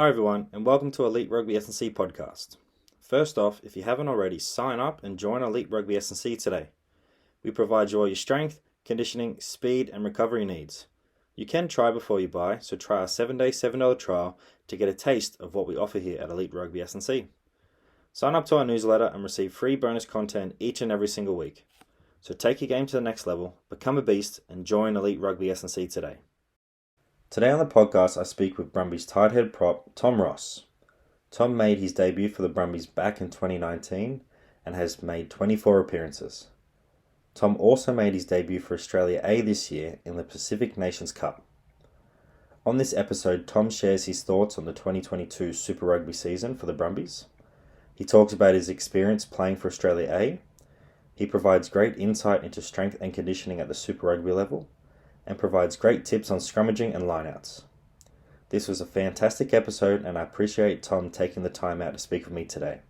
Hi everyone, and welcome to Elite Rugby SandC podcast. First off, if you haven't already, sign up and join Elite Rugby SandC today. We provide you all your strength, conditioning, speed, and recovery needs. You can try before you buy, so try our 7-day $7 trial to get a taste of what we offer here at Elite Rugby SandC. Sign up to our newsletter and receive free bonus content each and every single week. So take your game to the next level, become a beast, and join Elite Rugby SandC today. Today on the podcast, I speak with Brumbies tight head prop Tom Ross. Tom made his debut for the Brumbies back in 2019 and has made 24 appearances. Tom also made his debut for Australia A this year in the Pacific Nations Cup. On this episode, Tom shares his thoughts on the 2022 Super Rugby season for the Brumbies. He talks about his experience playing for Australia A. He provides great insight into strength and conditioning at the Super Rugby level, and provides great tips on scrummaging and lineouts. This was a fantastic episode, and I appreciate Tom taking the time out to speak with me today.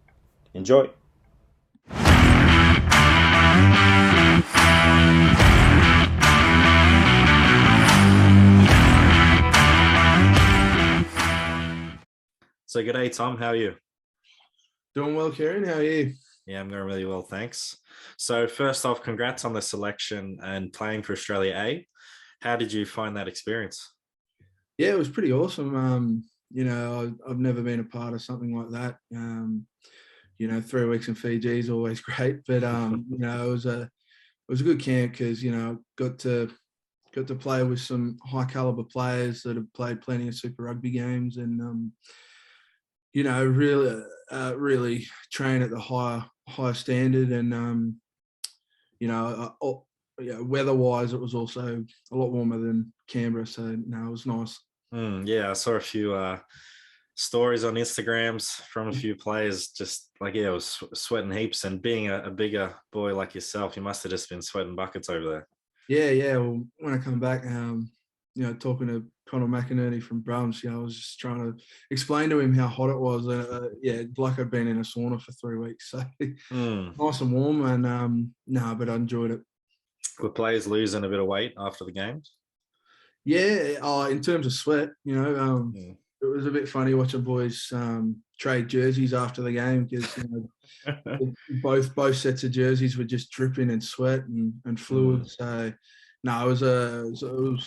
Enjoy! So g'day Tom, how are you? Doing well, Kieren. How are you? Yeah, I'm going really well, thanks. So first off, congrats on the selection and playing for Australia A. How did you find that experience? Yeah, it was pretty awesome. I've never been a part of something like that. 3 weeks in Fiji is always great, but it was a good camp because got to play with some high caliber players that have played plenty of Super Rugby games, and really train at the higher standard, and weather-wise, it was also a lot warmer than Canberra, so it was nice. Yeah, I saw a few stories on Instagrams from a few players, just like, it was sweating heaps, and being a bigger boy like yourself, you must have just been sweating buckets over there. Yeah. Well, when I come back, talking to Conor McInerney from Brumbies, I was just trying to explain to him how hot it was. Like I'd been in a sauna for 3 weeks, so nice and warm, and but I enjoyed it. Were players losing a bit of weight after the games? Yeah, in terms of sweat, it was a bit funny watching boys trade jerseys after the game because both sets of jerseys were just dripping in sweat and fluid. So no, it was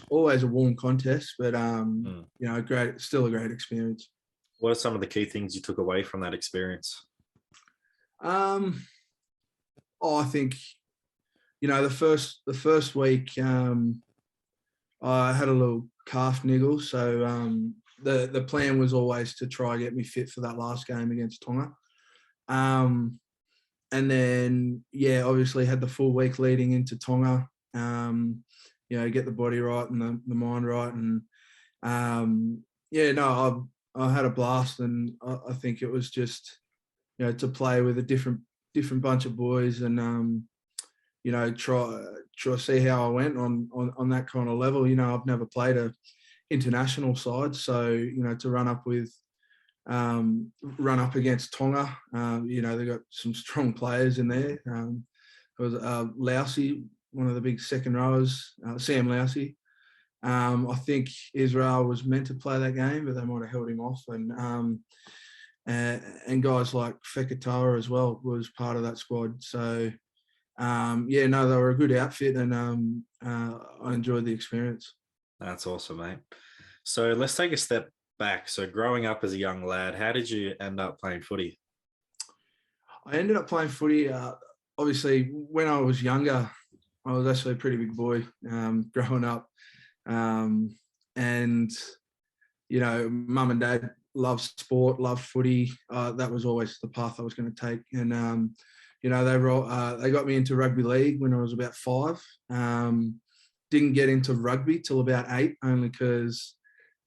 always a warm contest, but still a great experience. What are some of the key things you took away from that experience? I think the first week I had a little calf niggle, so the plan was always to try and get me fit for that last game against Tonga. And then, obviously had the full week leading into Tonga, get the body right and the mind right. And, I had a blast, and I think it was just, to play with a different bunch of boys and, try to see how I went on that kind of level. I've never played a international side, so to run up against Tonga, they've got some strong players in there. It was Lousy, one of the big second rowers, Sam Lousy. I think Israel was meant to play that game, but they might have held him off, and guys like Fekatoa as well was part of that squad. So they were a good outfit, and I enjoyed the experience. That's awesome, mate. So let's take a step back. So growing up as a young lad, how did you end up playing footy? I ended up playing footy, obviously, when I was younger. I was actually a pretty big boy growing up. And, mum and dad loved sport, loved footy. That was always the path I was going to take. And, they got me into rugby league when I was about 5. Didn't get into rugby till about 8, only because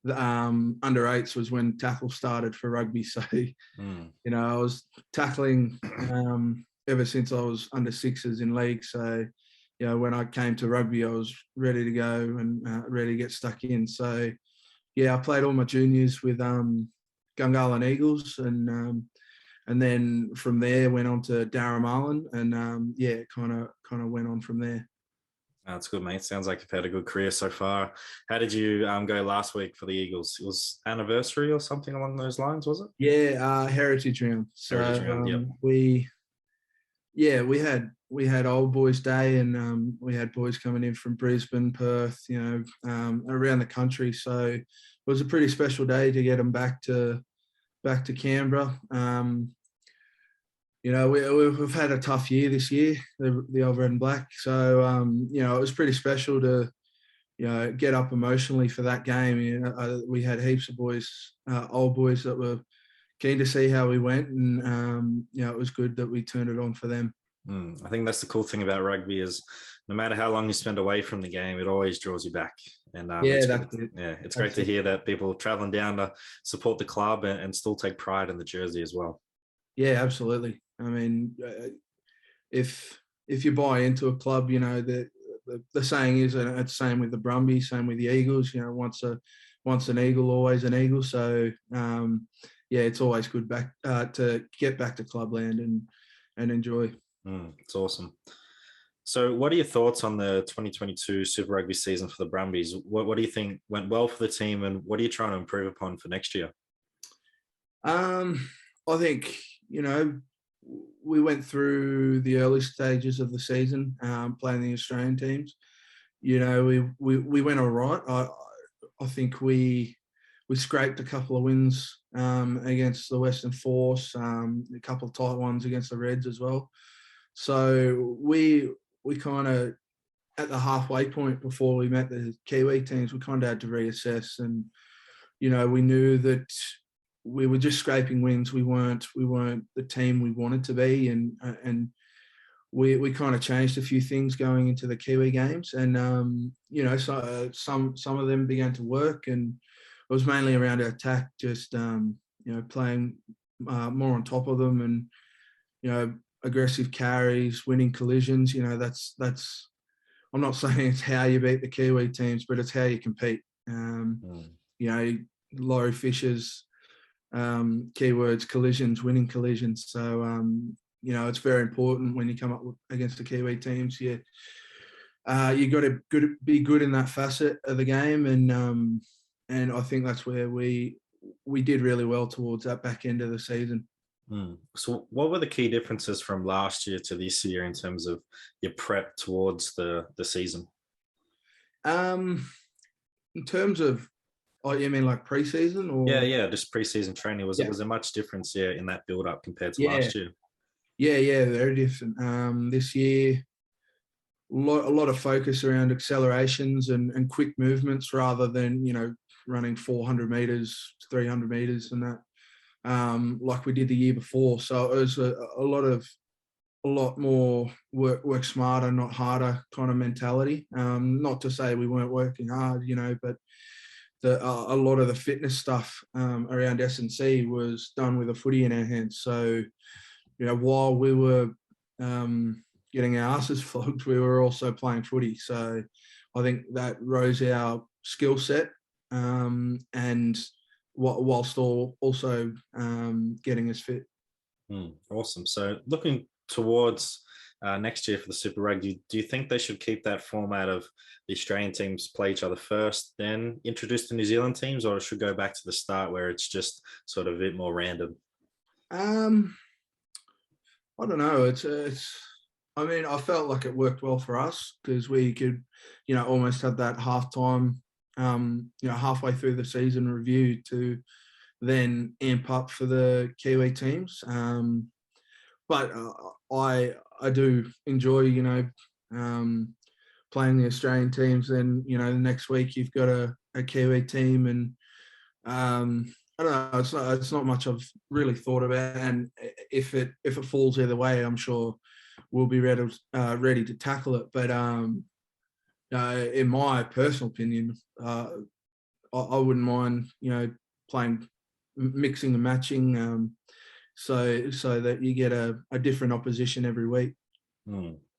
the under 8s was when tackle started for rugby. So, I was tackling ever since I was under 6s in league. So, when I came to rugby, I was ready to go and ready to get stuck in. So, I played all my juniors with Gungahlin Eagles, and then from there went on to Darren Marlin, and kind of went on from there. That's good, mate. Sounds like you've had a good career so far. How did you go last week for the Eagles? It was anniversary or something along those lines, was it? Yeah, Heritage Round. So Heritage round, yep. we had old boys day, and we had boys coming in from Brisbane, Perth, around the country. So it was a pretty special day to get them back to Canberra. We've had a tough year this year, the old red and black. So it was pretty special to get up emotionally for that game. We had heaps of boys, old boys that were keen to see how we went, and it was good that we turned it on for them. I think that's the cool thing about rugby is no matter how long you spend away from the game, it always draws you back. And it's great to hear that people are traveling down to support the club and still take pride in the jersey as well. Yeah, absolutely. I mean, if you buy into a club, the saying is, and it's the same with the Brumbies, same with the Eagles. Once an Eagle, always an Eagle. So it's always good to get back to clubland and enjoy. It's awesome. So what are your thoughts on the 2022 Super Rugby season for the Brumbies? What do you think went well for the team, and what are you trying to improve upon for next year? I think, we went through the early stages of the season playing the Australian teams. We went all right. I think we scraped a couple of wins against the Western Force, a couple of tight ones against the Reds as well. So we kind of, at the halfway point before we met the Kiwi teams, we kind of had to reassess, and we knew that we were just scraping wins. We weren't the team we wanted to be, and we kind of changed a few things going into the Kiwi games, and so some of them began to work, and it was mainly around our attack, just playing more on top of them, and aggressive carries, winning collisions. That's I'm not saying it's how you beat the Kiwi teams, but it's how you compete. Laurie Fisher's keywords, collisions, winning collisions. So it's very important when you come up against the Kiwi teams. You got to be good in that facet of the game, and I think that's where we did really well towards that back end of the season. So what were the key differences from last year to this year in terms of your prep towards the season? In terms of, you mean like pre-season or? Yeah, just pre-season training. Was there much difference in that build-up compared to last year? Yeah, very different. This year, a lot of focus around accelerations and quick movements rather than running 400 meters, 300 meters, and that. Like we did the year before. So it was a lot more work smarter, not harder kind of mentality. Not to say we weren't working hard, but a lot of the fitness stuff around SandC was done with a footy in our hands. So, while we were getting our asses flogged, we were also playing footy. So I think that rose our skill set, and whilst also getting us fit. Awesome. So looking towards next year for the Super Rugby, do you think they should keep that format of the Australian teams play each other first, then introduce the New Zealand teams, or it should go back to the start where it's just sort of a bit more random? I don't know. I mean, I felt like it worked well for us because we could, almost have that halftime, halfway through the season review to then amp up for the Kiwi teams. But I do enjoy, playing the Australian teams. Then, the next week you've got a Kiwi team, and I don't know. It's not much I've really thought about, and if it falls either way, I'm sure we'll be ready to tackle it. But in my personal opinion, I wouldn't mind, playing, mixing and matching, so that you get a different opposition every week.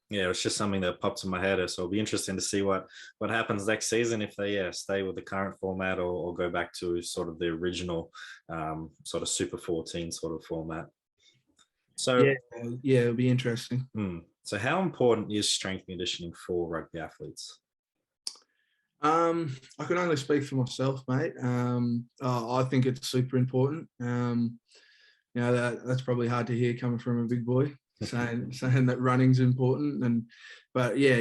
Yeah, it's just something that popped in my head. So it'll be interesting to see what happens next season if they stay with the current format or go back to sort of the original sort of Super 14 sort of format. So yeah, it'll be interesting. So how important is strength conditioning for rugby athletes? I can only speak for myself, mate. I think it's super important. That's probably hard to hear coming from a big boy saying that running's important. But yeah,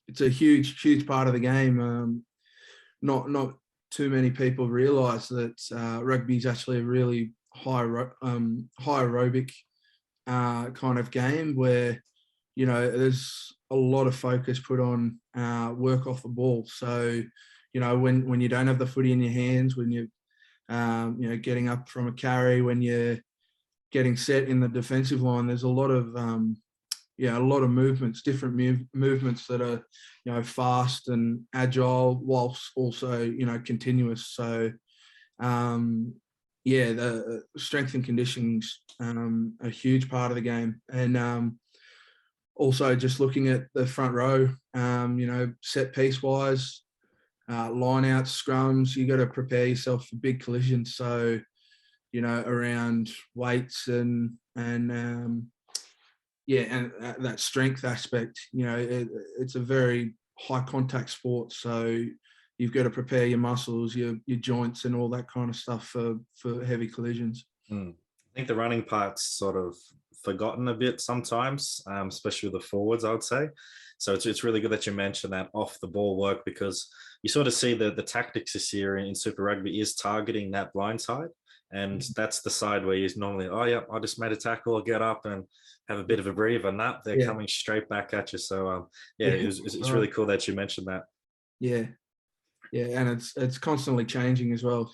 it's a huge part of the game. Not too many people realise that rugby is actually a really high aerobic kind of game where there's a lot of focus put on work off the ball. So when you don't have the footy in your hands, when you getting up from a carry, when you're getting set in the defensive line, there's a lot of movements, different movements that are fast and agile whilst also continuous. So the strength and conditioning's a huge part of the game. And also just looking at the front row, set piece wise, line outs, scrums, you got to prepare yourself for big collisions. So, around weights and that strength aspect, it's a very high contact sport. So you've got to prepare your muscles, your joints and all that kind of stuff for heavy collisions. I think the running part's sort of forgotten a bit sometimes, especially with the forwards, I would say. So it's really good that you mentioned that off the ball work, because you sort of see the tactics this year in Super Rugby is targeting that blind side. And that's the side where you normally, I just made a tackle, I'll get up and have a bit of a breather. And that they're coming straight back at you. So it's really cool that you mentioned that. Yeah, and it's constantly changing as well.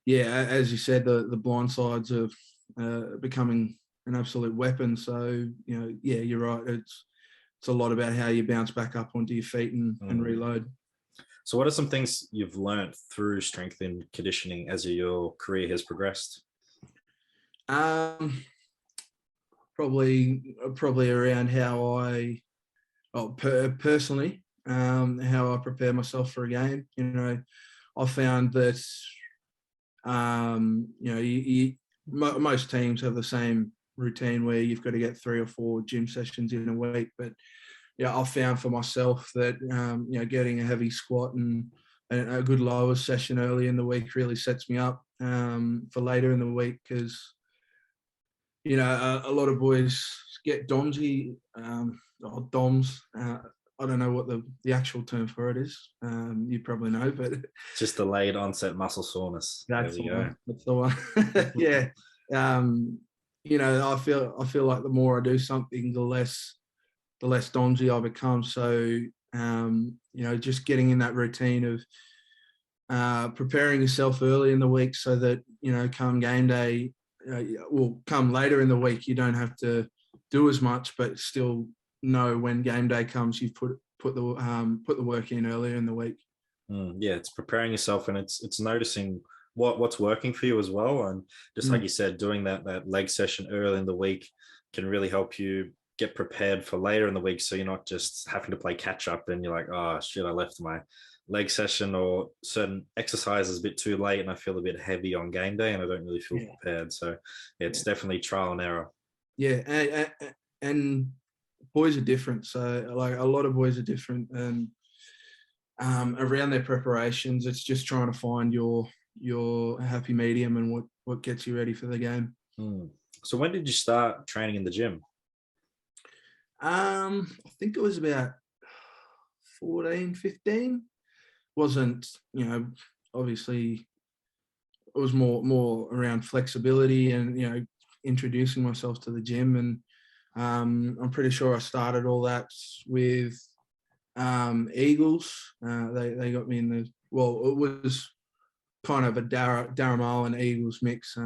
As you said, the blind sides are becoming an absolute weapon. So you're right. It's a lot about how you bounce back up onto your feet and reload. So what are some things you've learned through strength and conditioning as your career has progressed? Probably around how personally, how I prepare myself for a game. I found that, most teams have the same routine where you've got to get 3 or 4 gym sessions in a week. But I found for myself that, getting a heavy squat and a good lower session early in the week really sets me up for later in the week, because, a lot of boys get DOMSy, or DOMS. I don't know what the actual term for it is. You probably know, but just delayed onset muscle soreness. That's the one. Yeah. I feel like the more I do something, the less DOMSy I become. So, just getting in that routine of preparing yourself early in the week so that, come game day, come later in the week, you don't have to do as much, but still know when game day comes, you've put the work in earlier in the week. It's preparing yourself, and it's noticing what's working for you as well. And just like you said, doing that leg session early in the week can really help you get prepared for later in the week, so you're not just having to play catch up and you're like, oh shit, I left my leg session or certain exercises a bit too late and I feel a bit heavy on game day and I don't really feel prepared. So it's definitely trial and error. And boys are different. So like a lot of boys are different, and around their preparations, it's just trying to find your happy medium and what gets you ready for the game. So when did you start training in the gym? I think it was about 14, 15. Wasn't, obviously it was more around flexibility and, introducing myself to the gym. And I'm pretty sure I started all that with Eagles. They got me in it was kind of a Darramal and Eagles mix.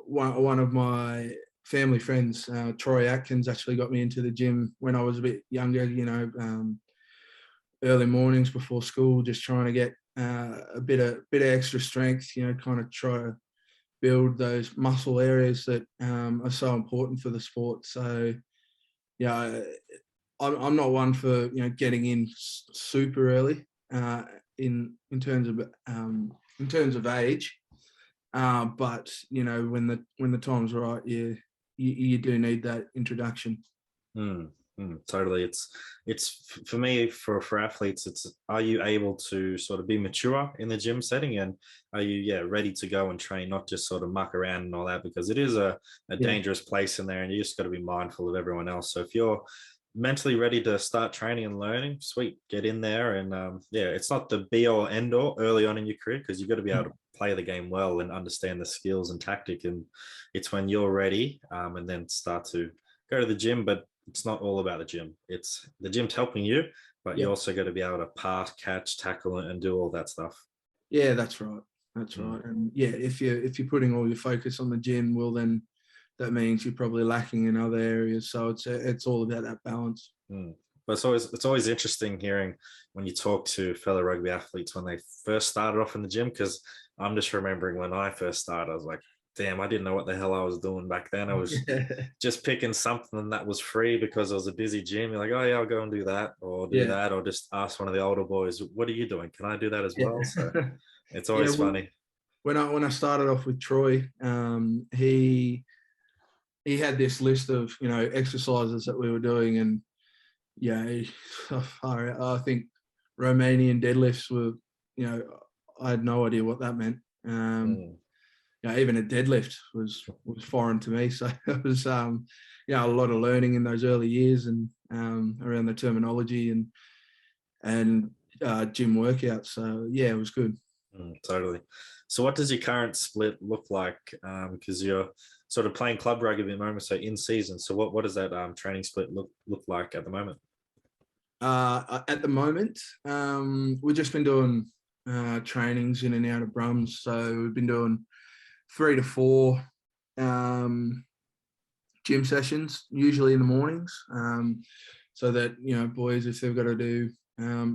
One of my family friends, Troy Atkins, actually got me into the gym when I was a bit younger, early mornings before school, just trying to get a bit of extra strength, kind of try to build those muscle areas that are so important for the sport. So, I'm not one for, getting in super early in terms of age. But when the time's right, you do need that introduction. Totally. It's for me, for athletes, it's, are you able to sort of be mature in the gym setting, and are you ready to go and train, not just sort of muck around and all that, because it is a dangerous place in there, and you just got to be mindful of everyone else. So if you're mentally ready to start training and learning, sweet, get in there. And it's not the be all end all early on in your career, because you've got to be able to play the game well and understand the skills and tactic. And it's when you're ready, and then start to go to the gym. But it's not all about the gym. It's the gym's helping you, but you also got to be able to pass, catch, tackle, and do all that stuff. Yeah, that's right. That's right. And if you're putting all your focus on the gym, well, then that means you're probably lacking in other areas. So it's all about that balance. But it's always interesting hearing when you talk to fellow rugby athletes when they first started off in the gym, because I'm just remembering when I first started, I was like, damn, I didn't know what the hell I was doing back then. I was just picking something that was free because it was a busy gym. You're like, oh yeah, I'll go and do that, or do that, or just ask one of the older boys, what are you doing? Can I do that as well? So it's always funny. When I started off with Troy, he had this list of exercises that we were doing, and I think Romanian deadlifts were, I had no idea what that meant. Even a deadlift was foreign to me. So it was, a lot of learning in those early years, and around the terminology and gym workouts. So it was good. Totally. So what does your current split look like? Because you're sort of playing club rugby at the moment, so in season. So what does that training split look like at the moment? At the moment, we've just been doing trainings in and out of Brums. So we've been doing 3 to 4 gym sessions, usually in the mornings, so that boys, if they've got to do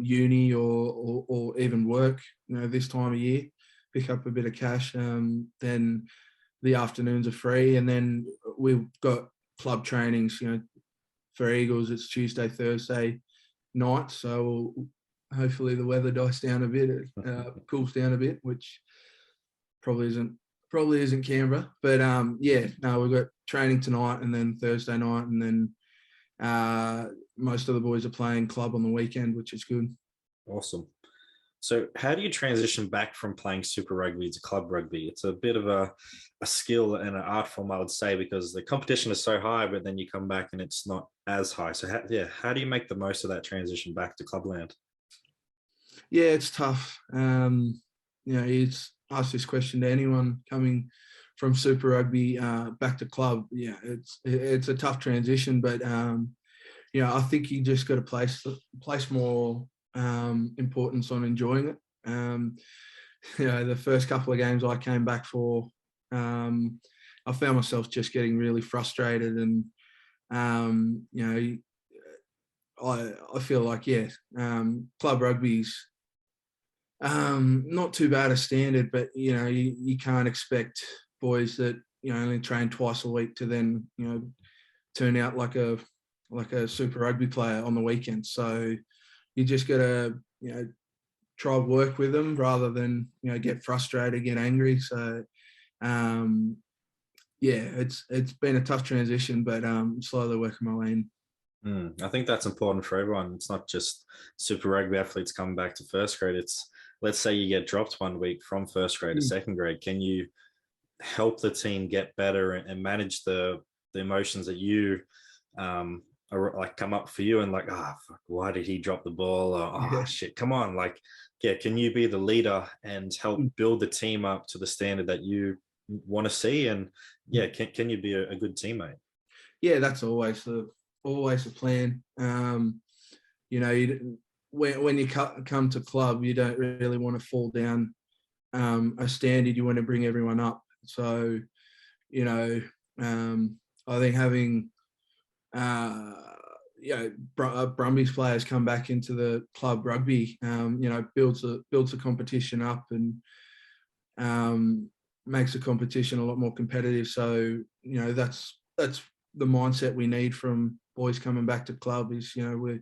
uni or even work, this time of year, pick up a bit of cash, then the afternoons are free. And then we've got club trainings. For Eagles, it's Tuesday, Thursday night. So hopefully the weather dies down a bit, cools down a bit, which probably isn't Canberra. But we've got training tonight and then Thursday night, and then most of the boys are playing club on the weekend, which is good. Awesome. So how do you transition back from playing Super Rugby to club rugby? It's a bit of a skill and an art form, I would say, because the competition is so high, but then you come back and it's not as high. So how do you make the most of that transition back to clubland? Yeah, it's tough. It's ask this question to anyone coming from Super Rugby back to club. It's a tough transition, but I think you just got to place more importance on enjoying it. The first couple of games I came back for, I found myself just getting really frustrated, and I feel like club rugby's not too bad a standard, but you can't expect boys that only train twice a week to then turn out like a Super Rugby player on the weekend. So you just got to try work with them rather than get frustrated, get angry. So it's been a tough transition, but slowly working my way in. I think that's important for everyone. It's not just Super Rugby athletes coming back to first grade. It's, let's say you get dropped one week from first grade to second grade. Can you help the team get better and manage the emotions that you are like come up for you, and like, fuck, why did he drop the ball? Or, shit, come on. Like, can you be the leader and help build the team up to the standard that you want to see? And can you be a good teammate? Yeah, that's always the plan. When you come to club, you don't really want to fall down a standard. You want to bring everyone up. So, I think having Brumbies players come back into the club rugby, builds the competition up and makes the competition a lot more competitive. So, that's the mindset we need from boys coming back to club is, we're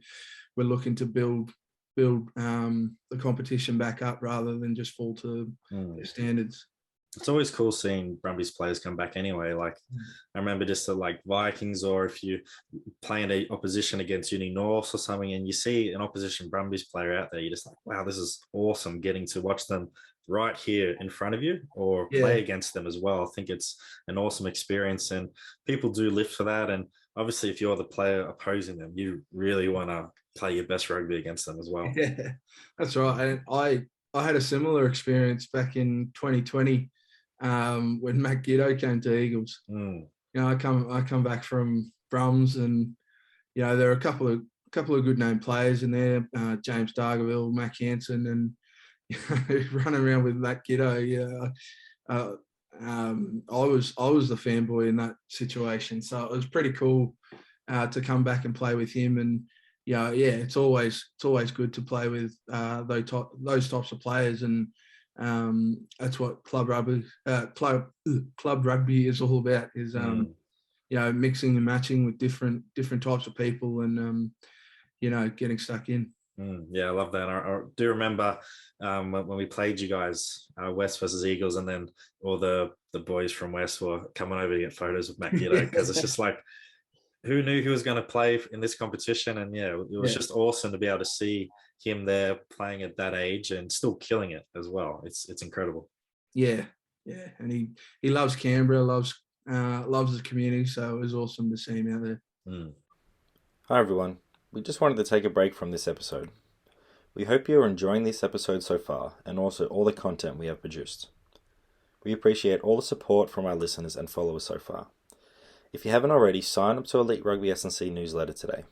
looking to build the competition back up rather than just fall to their standards. It's always cool seeing Brumbies players come back anyway. Like I remember just at like Vikings, or if you playing a opposition against Uni North or something, and you see an opposition Brumbies player out there, you're just like, wow, this is awesome getting to watch them right here in front of you or Yeah, play against them as well. I think it's an awesome experience, and people do live for that. And obviously, if you're the player opposing them, you really want to play your best rugby against them as well. yeah, that's right. And I had a similar experience back in 2020 when Matt Giddo came to Eagles. Mm. You know, I come back from Brums, and you know there are a couple of good name players in there, James Dargaville, Mac Hansen, and you know, running around with Matt Giddo. Yeah, I was the fanboy in that situation, so it was pretty cool to come back and play with him. And yeah, it's always good to play with those types of players, and that's what club rugby is all about. Is you know, mixing and matching with different types of people, and you know, getting stuck in. Yeah, I love that. I do remember when we played you guys, West versus Eagles, and then all the boys from West were coming over to get photos with Matt Giddo, because it's just like, who knew he was going to play in this competition? And yeah, it was just awesome to be able to see him there playing at that age and still killing it as well. It's incredible. Yeah, and he loves Canberra, loves the community, so it was awesome to see him out there. Hi everyone. We just wanted to take a break from this episode. We hope you are enjoying this episode so far, and also all the content we have produced. We appreciate all the support from our listeners and followers so far. If you haven't already, sign up to Elite Rugby SandC newsletter today.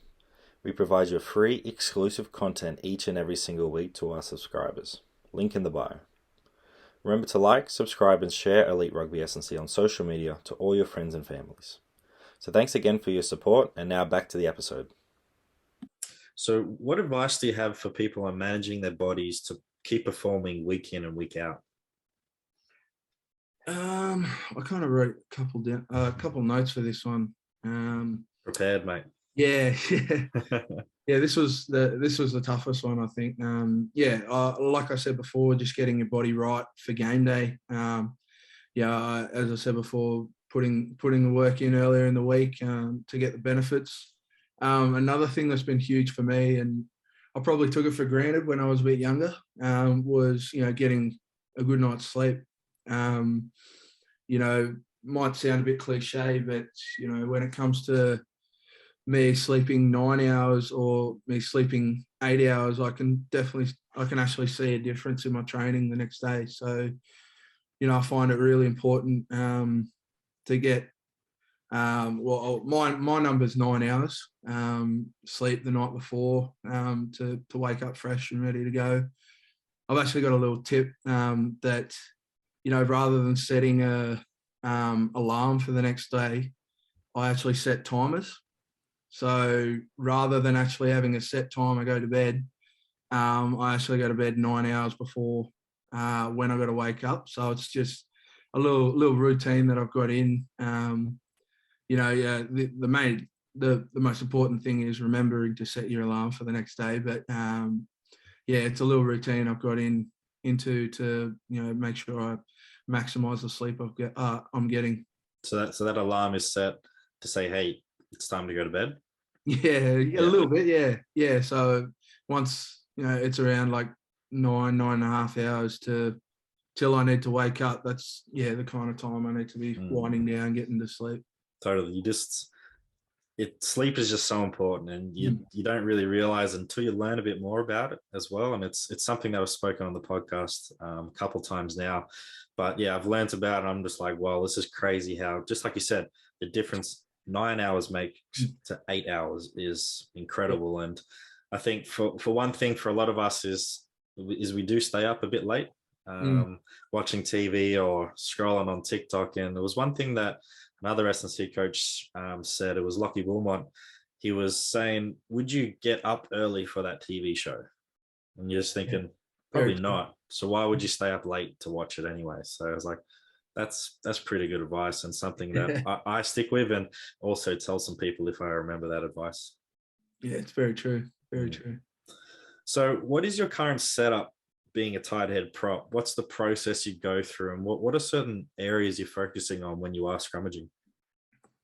We provide you free, exclusive content each and every single week to our subscribers. Link in the bio. Remember to like, subscribe, and share Elite Rugby SandC on social media to all your friends and families. So thanks again for your support, and now back to the episode. So what advice do you have for people on managing their bodies to keep performing week in and week out? I kind of wrote a couple notes for this one. Prepared, mate. Yeah. Yeah, this was the toughest one, I think. Like I said before, just getting your body right for game day. As I said before, putting the work in earlier in the week to get the benefits. Another thing that's been huge for me, and I probably took it for granted when I was a bit younger, was, you know, getting a good night's sleep. You know, might sound a bit cliche, but you know, when it comes to me sleeping 9 hours or me sleeping 8 hours, I can actually see a difference in my training the next day. So, you know, I find it really important to get my number's 9 hours sleep the night before to wake up fresh and ready to go. I've actually got a little tip that, you know, rather than setting a alarm for the next day, I actually set timers. So rather than actually having a set time I go to bed, I actually go to bed 9 hours before when I got to wake up. So it's just a little routine that I've got in. You know, the most important thing is remembering to set your alarm for the next day. But it's a little routine I've got into to, you know, make sure I maximize the sleep I'm getting. So that alarm is set to say, hey, it's time to go to bed? Yeah, a little bit, yeah. So once, you know, it's around like 9.5 hours till I need to wake up, that's the kind of time I need to be winding down, getting to sleep. Totally. Sleep is just so important, and you don't really realize until you learn a bit more about it as well. And it's something that I've spoken on the podcast a couple times now, but yeah, I've learned about it. I'm just like, wow, this is crazy how, just like you said, the difference 9 hours make to 8 hours is incredible. And I think for one thing, for a lot of us is we do stay up a bit late, watching TV or scrolling on TikTok. And there was one thing that another SandC coach said, it was Lockie Wilmot. He was saying, would you get up early for that TV show? And you're just thinking, probably not. So why would you stay up late to watch it anyway? So I was like, that's pretty good advice, and something that I stick with, and also tell some people if I remember that advice. Yeah, it's very true. Very true. So what is your current setup being a tight head prop, what's the process you go through, and what are certain areas you're focusing on when you are scrummaging?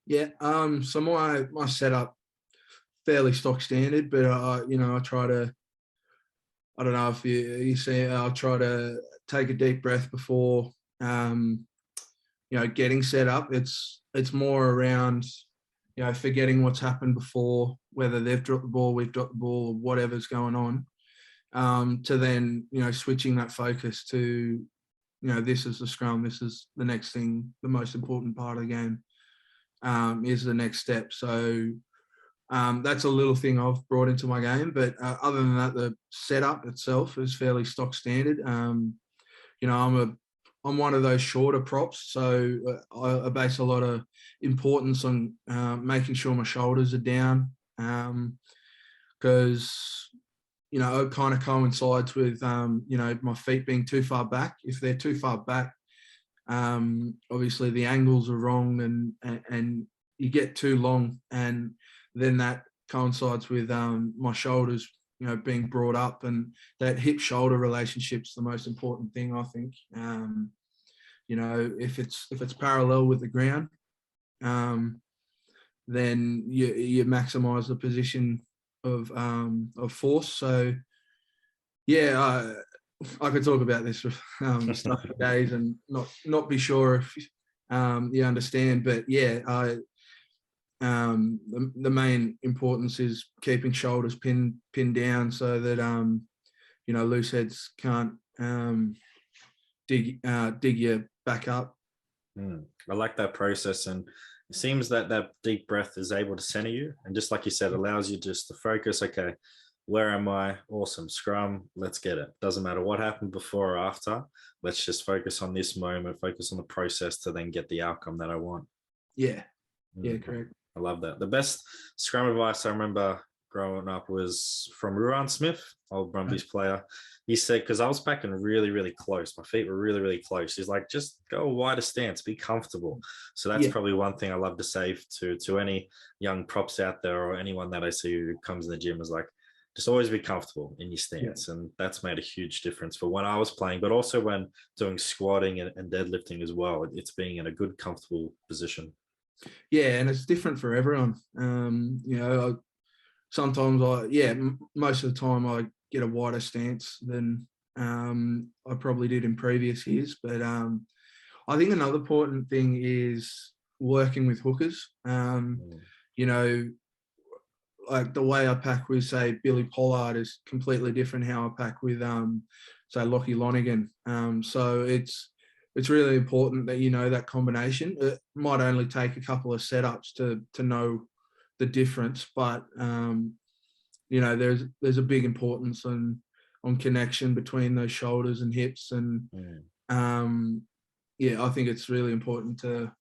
Yeah. So my setup fairly stock standard, but I try to. I don't know if you see. I'll try to take a deep breath before getting set up. It's more around forgetting what's happened before, whether they've dropped the ball, we've dropped the ball, or whatever's going on, to then switching that focus to this is the scrum, this is the next thing, the most important part of the game, is the next step. So that's a little thing I've brought into my game, but other than that, the setup itself is fairly stock standard. I'm one of those shorter props, so I base a lot of importance on making sure my shoulders are down, because it kind of coincides with my feet being too far back. If they're too far back, obviously the angles are wrong, and you get too long, and then that coincides with my shoulders being brought up, and that hip shoulder relationship's the most important thing, I think. If it's parallel with the ground, then you maximize the position of force. So yeah, I could talk about this stuff for days and not be sure if you understand, but yeah, the main importance is keeping shoulders pinned down so that loose heads can't dig you back up. I like that process, and it seems that deep breath is able to center you, and just like you said, allows you just to focus. Okay, where am I? Awesome, scrum, let's get it. Doesn't matter what happened before or after. Let's just focus on this moment, focus on the process to then get the outcome that I want. Yeah, correct. I love that. The best scrum advice I remember growing up was from Ruan Smith, old Brumbies player. He said, because I was packing really, really close. My feet were really, really close. He's like, just go a wider stance, be comfortable. So that's probably one thing I love to say to any young props out there, or anyone that I see who comes in the gym, is like, just always be comfortable in your stance. And that's made a huge difference for when I was playing, but also when doing squatting and deadlifting as well. It's being in a good, comfortable position. Yeah, and it's different for everyone. Sometimes most of the time I get a wider stance than I probably did in previous years. But I think another important thing is working with hookers. Like the way I pack with, say, Billy Pollard is completely different how I pack with, say, Lockie Lonigan. So it's really important that that combination. It might only take a couple of setups to know the difference, but there's a big importance on connection between those shoulders and hips, and I think it's really important to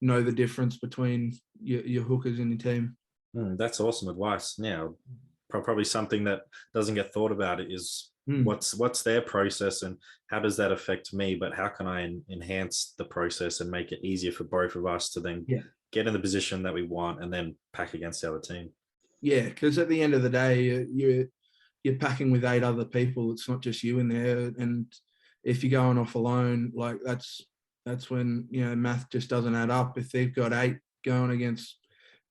know the difference between your hookers in your team. That's awesome advice. Now, probably something that doesn't get thought about is what's their process and how does that affect me, but how can I enhance the process and make it easier for both of us to then get in the position that we want and then pack against the other team. Yeah, because at the end of the day, you're packing with 8 other people. It's not just you in there, and if you're going off alone, like that's when math just doesn't add up. If they've got 8 going against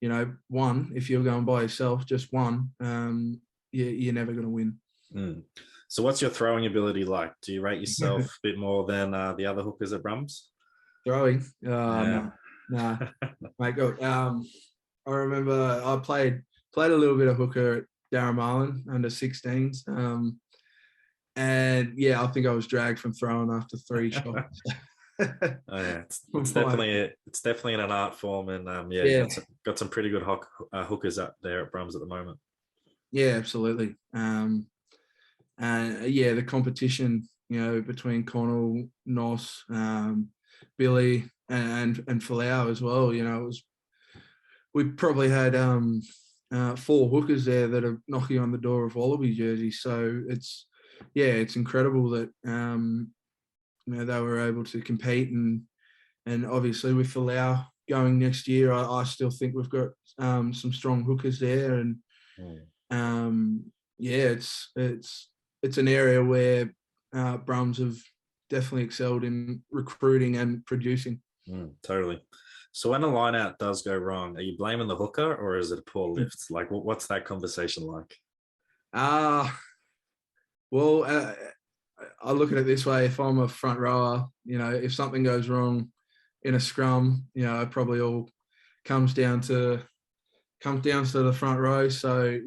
1, if you're going by yourself, just 1, you're never going to win. So what's your throwing ability like? Do you rate yourself a bit more than the other hookers at Brums? Throwing? No. Mate, I remember I played a little bit of hooker at Darramarlin under 16s. And I think I was dragged from throwing after 3 shots. It's definitely an art form, and got some pretty good hookers up there at Brums at the moment. Yeah, absolutely. And the competition, between Connell, Nos, Billy, and Falau as well. We probably had 4 hookers there that are knocking on the door of Wallaby jerseys. So it's incredible that they were able to compete, and obviously with Falau going next year, I still think we've got some strong hookers there, and it's it's an area where Brums have definitely excelled in recruiting and producing. Totally. So when a line out does go wrong, are you blaming the hooker or is it a poor lift? Like, what's that conversation like? Well, I look at it this way. If I'm a front rower, if something goes wrong in a scrum, it probably all comes down to the front row. So,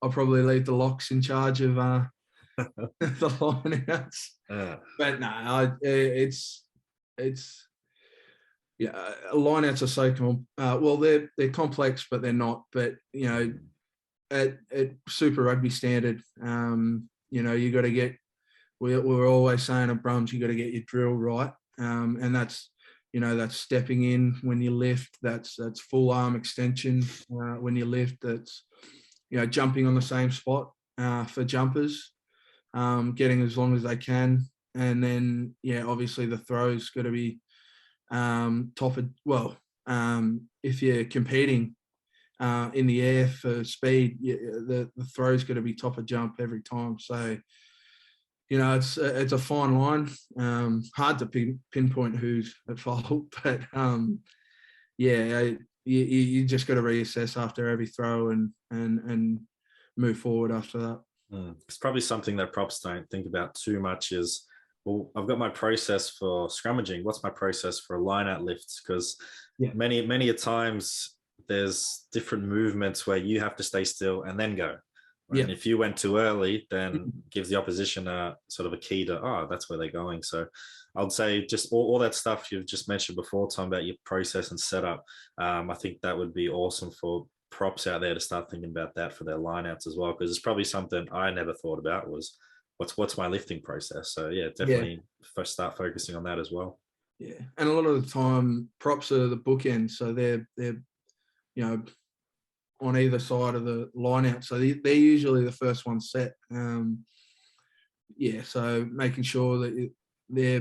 I'll probably leave the locks in charge of the lineouts. But no, it's lineouts are so well, they're complex, but they're not. But at Super Rugby standard, you got to get. We're always saying at Brums, you got to get your drill right, and that's stepping in when you lift. That's full arm extension when you lift. That's jumping on the same spot for jumpers, getting as long as they can, and then obviously the throw's got to be top of. Well, if you're competing in the air for speed, the throw's got to be top of jump every time. So it's a fine line. Hard to pinpoint who's at fault, but you just got to reassess after every throw and move forward after that. It's probably something that props don't think about too much is, well, I've got my process for scrummaging. What's my process for a line out lifts? Because many a times there's different movements where you have to stay still and then go. Right? And if you went too early, then gives the opposition a sort of a key to, that's where they're going. So I'd say just all that stuff you've just mentioned before, Tom, about your process and setup. I think that would be awesome for props out there to start thinking about that for their lineouts as well, because it's probably something I never thought about was what's my lifting process. So definitely start focusing on that as well. Yeah, and a lot of the time props are the bookends, so they're on either side of the line out, so they're usually the first one set. So making sure that they're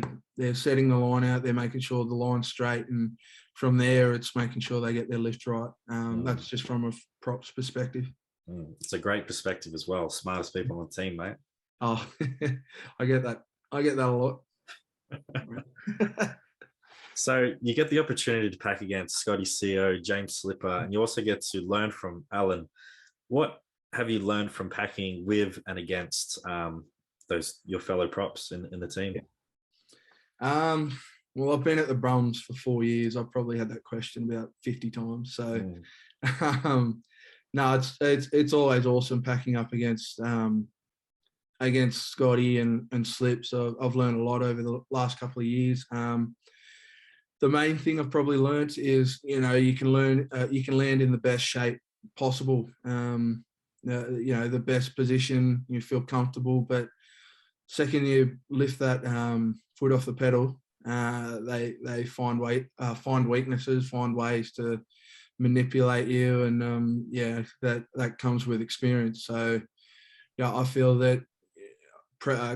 setting the line out, they're making sure the line's straight, and from there it's making sure they get their lift right. That's just from a props perspective. It's a great perspective as well. Smartest people on the team, mate. Oh, I get that a lot. So you get the opportunity to pack against Scotty CEO, James Slipper, and you also get to learn from Alan. What have you learned from packing with and against your fellow props in the team? Well, I've been at the Brums for 4 years. I've probably had that question about 50 times. So, no, it's always awesome packing up against Scotty and Slip. So I've learned a lot over the last couple of years. The main thing I've probably learned is, you can land in the best shape possible. The best position, you feel comfortable, but second you lift that foot off the pedal, they find weaknesses, find ways to manipulate you, and that comes with experience. So I feel that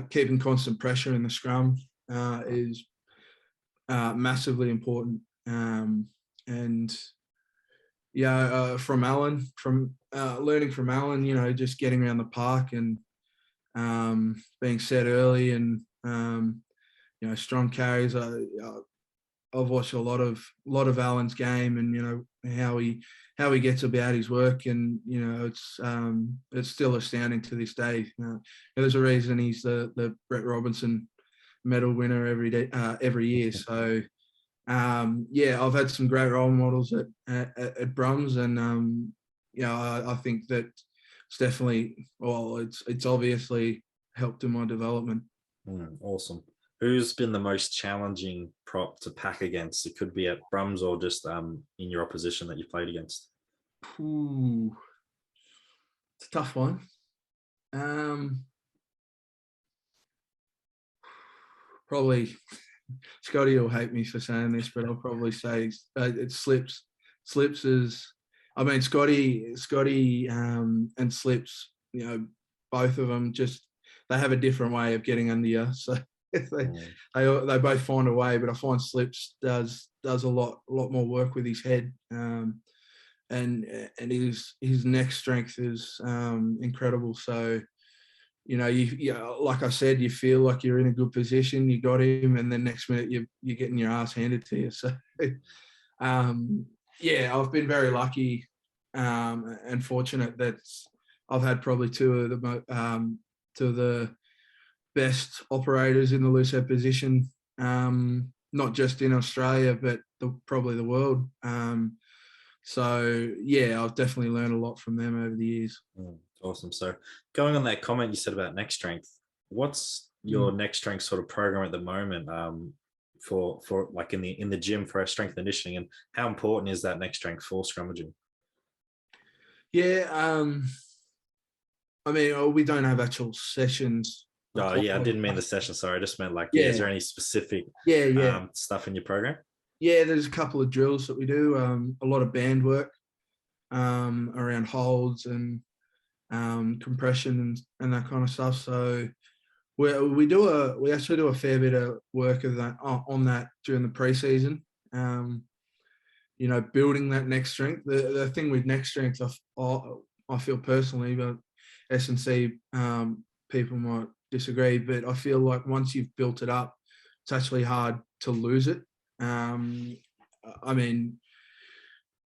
keeping constant pressure in the scrum is massively important. From Alan, learning from Alan, just getting around the park and being set early and strong carries. I've watched a lot of Alan's game, and how he gets about his work, and it's still astounding to this day. There's a reason he's the Brett Robinson medal winner every year. So I've had some great role models at Brums, and I think that it's definitely, it's obviously helped in my development. Awesome. Who's been the most challenging prop to pack against? It could be at Brums or just in your opposition that you played against. It's a tough one. Probably Scotty will hate me for saying this, but I'll probably say it's Slips. Slips is, Scotty and Slips, both of them they have a different way of getting under you. So they both find a way, but I find Slips does a lot more work with his head, and his neck strength is incredible. So like I said, you feel like you're in a good position. You got him, and then next minute you're getting your ass handed to you. So, I've been very lucky and fortunate that I've had probably two of the best operators in the loose head position, not just in Australia, but probably the world. I've definitely learned a lot from them over the years. Awesome. So going on that comment you said about neck strength, what's your neck strength sort of program at the moment for like in the gym for our strength and conditioning, and how important is that neck strength for scrummaging? Yeah, I mean, we don't have actual sessions. Oh yeah, I didn't mean the session. Sorry, I just meant like, is there any specific stuff in your program? Yeah, there's a couple of drills that we do. A lot of band work around holds and compression and that kind of stuff. So we actually do a fair bit of work of that on that during the preseason. Building that neck strength. The thing with neck strength, I feel personally, but SandC people might disagree, but I feel like once you've built it up, it's actually hard to lose it. I mean,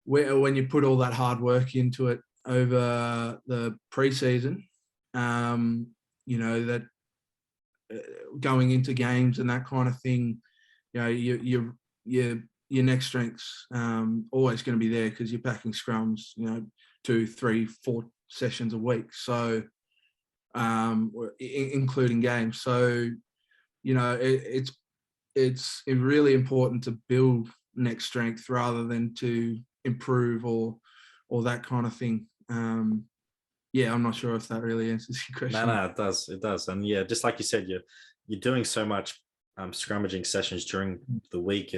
when you put all that hard work into it over the preseason, that going into games and that kind of thing, your neck strength's always going to be there because you're packing scrums, 2, 3, 4 sessions a week. So, including games. So, it's really important to build neck strength rather than to improve or that kind of thing. I'm not sure if that really answers your question. No, it does. And yeah, just like you said, you're doing so much scrummaging sessions during the week.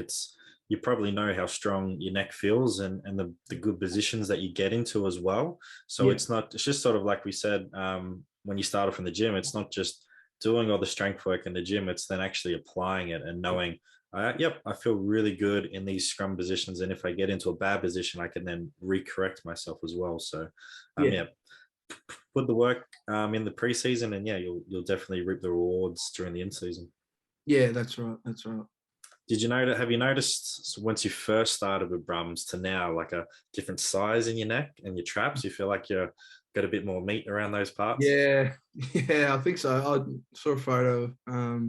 You probably know how strong your neck feels and the good positions that you get into as well. So it's just sort of like we said, when you start off in the gym, it's not just doing all the strength work in the gym, it's then actually applying it and knowing, I feel really good in these scrum positions. And if I get into a bad position, I can then recorrect myself as well. So put the work in the preseason and you'll definitely reap the rewards during the in-season. Yeah, that's right. Have you noticed once you first started with Brums to now, like a different size in your neck and your traps? You feel like you've got a bit more meat around those parts? Yeah, I think so. I saw a photo of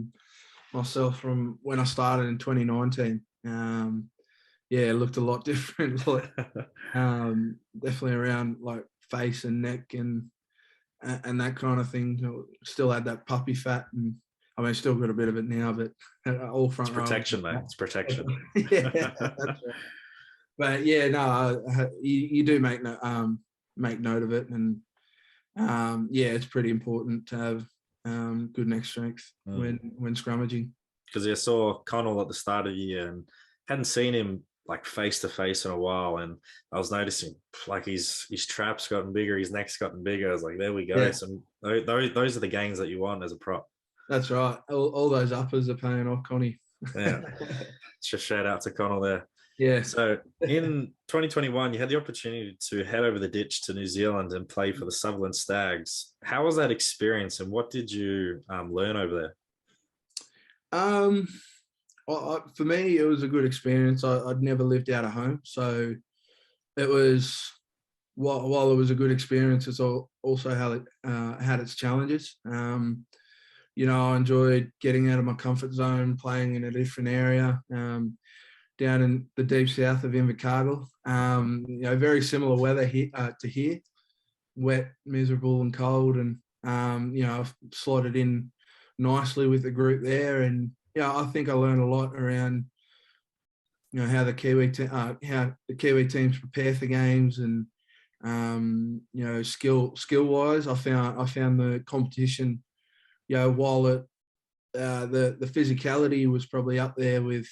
myself from when I started in 2019. It looked a lot different. Definitely around like face and neck and that kind of thing. Still had that puppy fat, and I mean, still got a bit of it now, but all front. It's protection, mate. It's protection. That's right. But you do make note of it, and it's pretty important to have good neck strength when scrummaging. Because I saw Connell at the start of the year and hadn't seen him like face to face in a while, and I was noticing like his traps gotten bigger, his neck's gotten bigger. I was like, there we go. Yeah. So those are the gains that you want as a prop. That's right. All those uppers are paying off, Connie. Yeah. Just shout out to Connell there. Yeah. So in 2021, you had the opportunity to head over the ditch to New Zealand and play for the Sutherland Stags. How was that experience, and what did you learn over there? For me, it was a good experience. I'd never lived out of home, so it was while it was a good experience, it's also how it had its challenges. I enjoyed getting out of my comfort zone, playing in a different area, down in the deep south of Invercargill. Very similar weather here to here, wet, miserable and cold. And, I've slotted in nicely with the group there. And, I think I learned a lot around, how the Kiwi teams prepare for games and, skill wise, I found the competition, while the physicality was probably up there with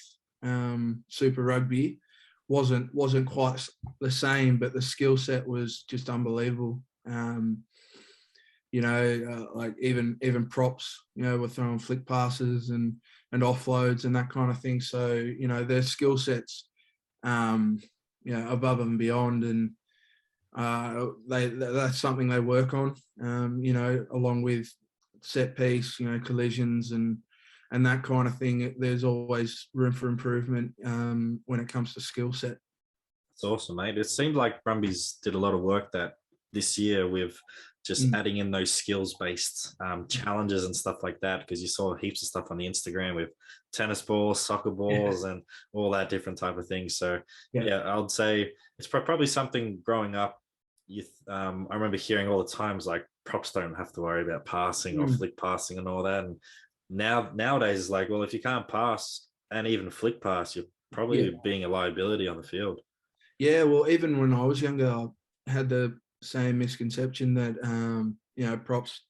Super Rugby, wasn't quite the same, but the skill set was just unbelievable. Like even props, were throwing flick passes and offloads and that kind of thing. So, their skill sets, above and beyond, and that's something they work on, along with set piece, collisions and that kind of thing. There's always room for improvement when it comes to skill set. It's awesome, mate. It seemed like Brumbies did a lot of work that this year with just adding in those skills-based challenges and stuff like that, because you saw heaps of stuff on the Instagram with tennis balls, soccer balls, and all that different type of things. So yeah, I would say it's probably something growing up. I remember hearing all the times like props don't have to worry about passing or flick passing and all that. And nowadays it's like, well, if you can't pass and even flick pass, you're probably being a liability on the field. Yeah, well, even when I was younger, I had the same misconception that props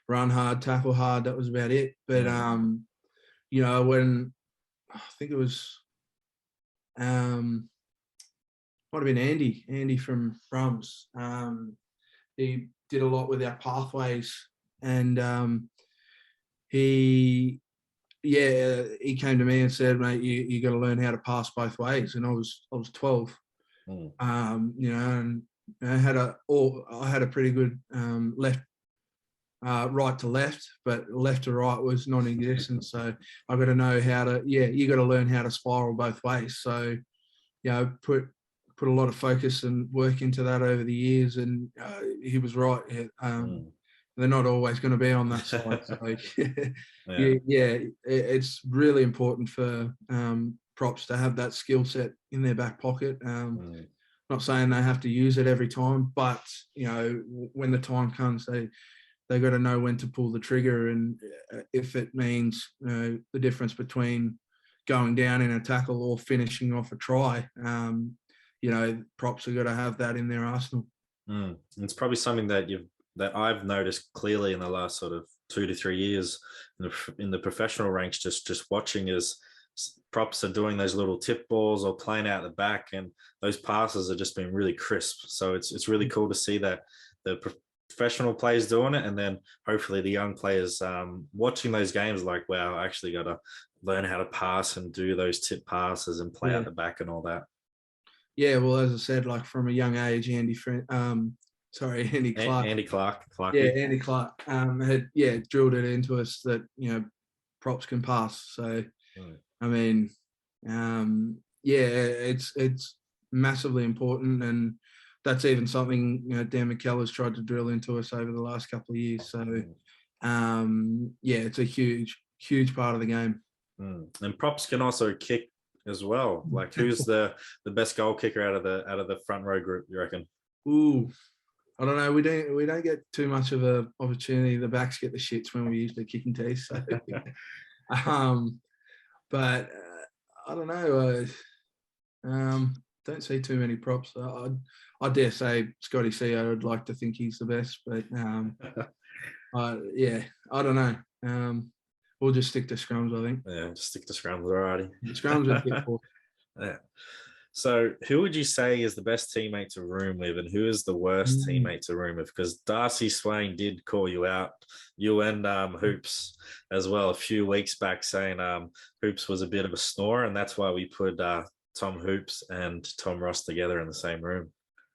run hard, tackle hard. That was about it. But when I think it was might have been Andy from Brums. He did a lot with our pathways, and he came to me and said, "Mate, you got to learn how to pass both ways." And I was 12, and I had a pretty good left, right to left, but left to right was non-existent. So I got to know how to. You got to learn how to spiral both ways. So put a lot of focus and work into that over the years, and he was right. They're not always going to be on that side. So it's really important for props to have that skill set in their back pocket. Not saying they have to use it every time, but when the time comes, they got to know when to pull the trigger, and if it means the difference between going down in a tackle or finishing off a try, props are got to have that in their arsenal. It's probably something that I've noticed clearly in the last sort of 2 to 3 years in the professional ranks, just watching is props are doing those little tip balls or playing out the back, and those passes are just been really crisp. So it's really cool to see that the professional players doing it, and then hopefully the young players watching those games like, wow, I actually got to learn how to pass and do those tip passes and play out the back and all that. Yeah, well, as I said, like from a young age, Andy Clark. Andy Clark. Yeah, Andy Clark had drilled it into us that props can pass. So I mean, it's massively important, and that's even something Dan McKellar's tried to drill into us over the last couple of years. So it's a huge part of the game. And props can also kick as well. Like, who's the best goal kicker out of the front row group, you reckon? Ooh, I don't know. We don't get too much of a opportunity. The backs get the shits when we usually kicking tees. So. But I don't know. Don't see too many props. I dare say Scotty C. I'd like to think he's the best, but I don't know. We'll just stick to scrums, I think. Yeah, just stick to scrums, alrighty. Scrums are difficult. Yeah. So, who would you say is the best teammate to room with, and who is the worst teammate to room with? Because Darcy Swain did call you out, you and Hoops as well, a few weeks back, saying Hoops was a bit of a snorer, and that's why we put Tom Hoops and Tom Ross together in the same room.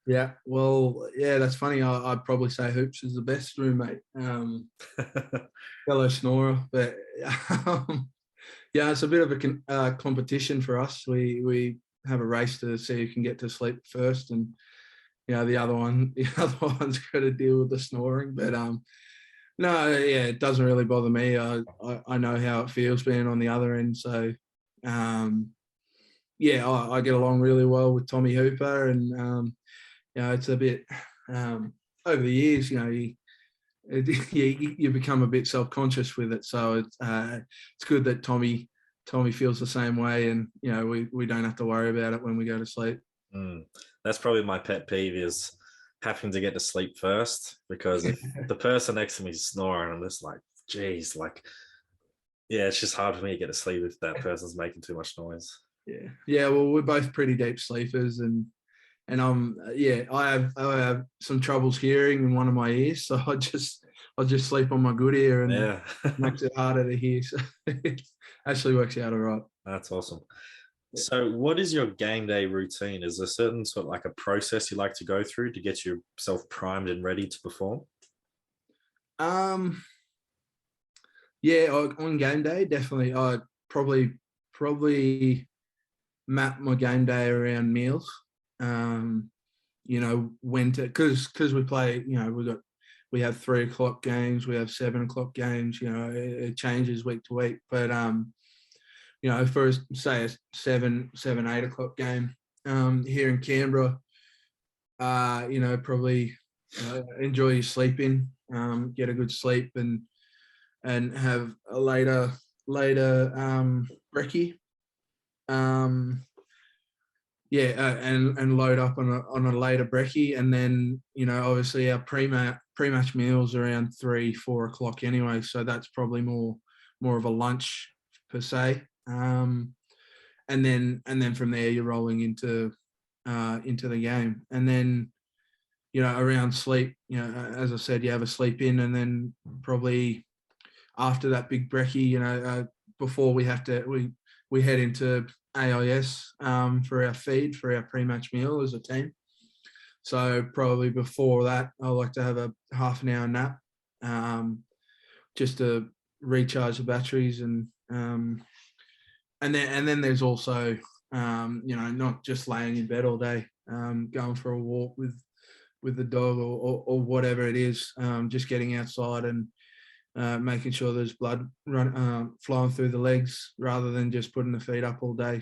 Yeah, well, that's funny. I'd probably say Hoops is the best roommate. Fellow snorer, but it's a bit of a competition for us. We have a race to see who can get to sleep first, and the other one's got to deal with the snoring. But it doesn't really bother me. I know how it feels being on the other end, so I get along really well with Tommy Hooper, and it's a bit over the years, you become a bit self-conscious with it. So it's good that Tommy feels the same way, and we don't have to worry about it when we go to sleep. That's probably my pet peeve, is having to get to sleep first, because if the person next to me is snoring, I'm just like, geez, it's just hard for me to get to sleep if that person's making too much noise. Well, we're both pretty deep sleepers, and I have some troubles hearing in one of my ears, so I just sleep on my good ear, and makes it harder to hear. So it actually works out all right. That's awesome. So what is your game day routine? Is there a certain sort of like a process you like to go through to get yourself primed and ready to perform? Yeah, on game day, definitely. I probably map my game day around meals. You know, when to, because we play, you know, we have 3 o'clock games, we have 7 o'clock games, you know, it changes week to week. But you know, for say a 8 o'clock game here in Canberra, you know, probably enjoy your sleep in, get a good sleep and have a later brekkie. Yeah, and load up on a later brekkie, and then, you know, obviously our pre-match meals around 3-4 o'clock anyway, so that's probably more of a lunch per se. And then from there you're rolling into the game, and then, you know, around sleep, you know, as I said, you have a sleep in, and then probably after that big brekkie, you know, before we head into AIS for our feed for our pre-match meal as a team. So probably before that, I like to have a half an hour nap, just to recharge the batteries, and then there's also, you know, not just laying in bed all day, going for a walk with the dog or whatever it is, just getting outside and making sure there's blood flowing through the legs rather than just putting the feet up all day.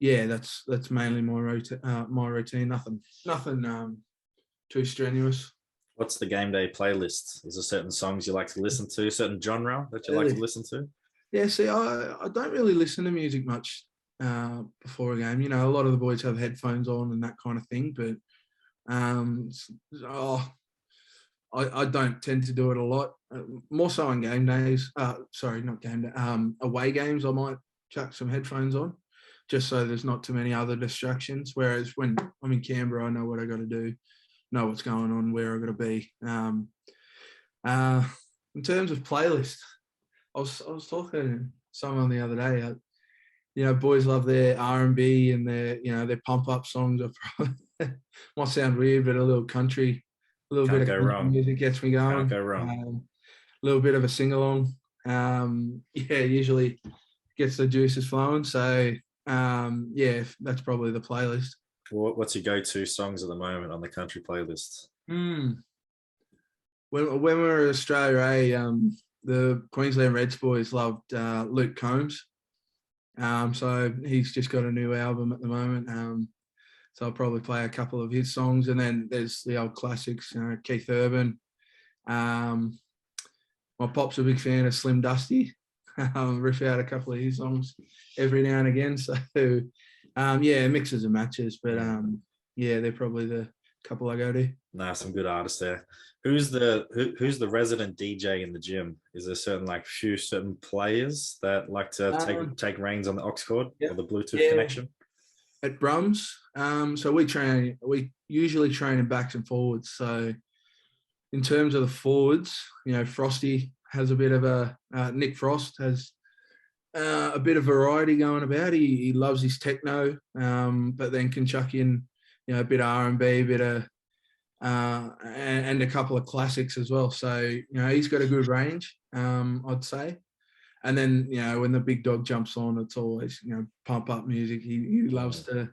Yeah, that's mainly my routine. Nothing too strenuous. What's the game day playlist? Is there certain songs you like to listen to, certain genre that you like to listen to? Yeah, see, I don't really listen to music much before a game. You know, a lot of the boys have headphones on and that kind of thing, but I don't tend to do it a lot. More so on game days. Sorry, not game day. Away games, I might chuck some headphones on, just so there's not too many other distractions. Whereas when I'm in Canberra, I know what I got to do, know what's going on, where I got to be. In terms of playlist, I was talking to someone the other day. You know, boys love their R&B and their pump up songs. Might sound weird, but a little country. A little bit of country music gets me going. Can't go wrong. A little bit of a sing-along. Yeah, usually gets the juices flowing. So, yeah, that's probably the playlist. What's your go-to songs at the moment on the country playlist? When we were in Australia, the Queensland Reds boys loved Luke Combs. So he's just got a new album at the moment. So I'll probably play a couple of his songs, and then there's the old classics, you know, Keith Urban. My pop's a big fan of Slim Dusty. Riff out a couple of his songs every now and again. So, yeah, mixes and matches, but yeah, they're probably the couple I go to. Nah, some good artists there. Who's the resident DJ in the gym? Is there certain players that like to take reins on the aux cord or the Bluetooth connection? At Brums, so we usually train in backs and forwards. So in terms of the forwards, you know, Frosty has a bit of Nick Frost has a bit of variety going about. He loves his techno, but then can chuck in, you know, a bit of R&B, a bit of and a couple of classics as well. So, you know, he's got a good range, I'd say. And then, you know, when the big dog jumps on, it's always, you know, pump up music. He loves to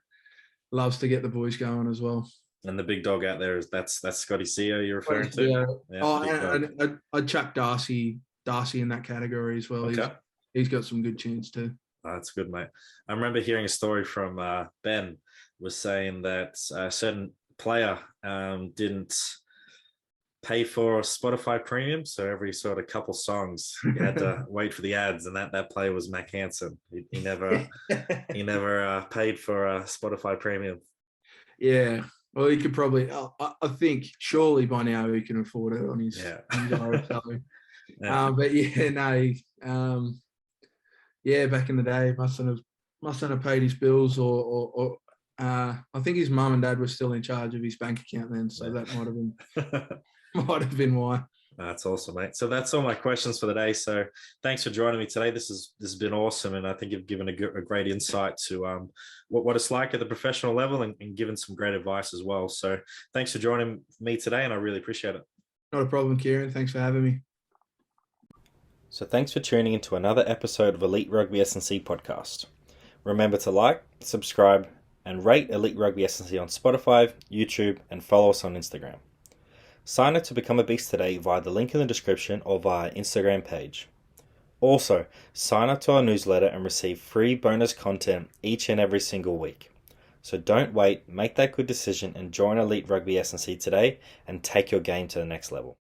get the boys going as well. And the big dog out there that's Scotty CEO you're referring to? Yeah. And I'd chuck Darcy in that category as well. Okay. He's got some good tunes too. Oh, that's good, mate. I remember hearing a story from Ben was saying that a certain player didn't pay for Spotify Premium, so every sort of couple songs you had to wait for the ads, and that player was Mac Hansen. He never paid for Spotify Premium. Yeah, well, he could probably. I think surely by now he can afford it on his salary. Yeah. But yeah, no. Yeah, back in the day, mustn't have paid his bills, or I think his mum and dad were still in charge of his bank account then, so that might have been why. That's awesome, mate. So that's all my questions for the day. So thanks for joining me today. This has been awesome, and I think you've given a great insight to what it's like at the professional level, and given some great advice as well. So thanks for joining me today, and I really appreciate it. Not a problem, Kieren. Thanks for having me. So thanks for tuning into another episode of Elite Rugby SandC podcast. Remember to like, subscribe, and rate Elite Rugby SandC on Spotify, YouTube, and follow us on Instagram. Sign up to become a beast today via the link in the description or via Instagram page. Also, sign up to our newsletter and receive free bonus content each and every single week. So don't wait, make that good decision and join Elite Rugby SandC today and take your game to the next level.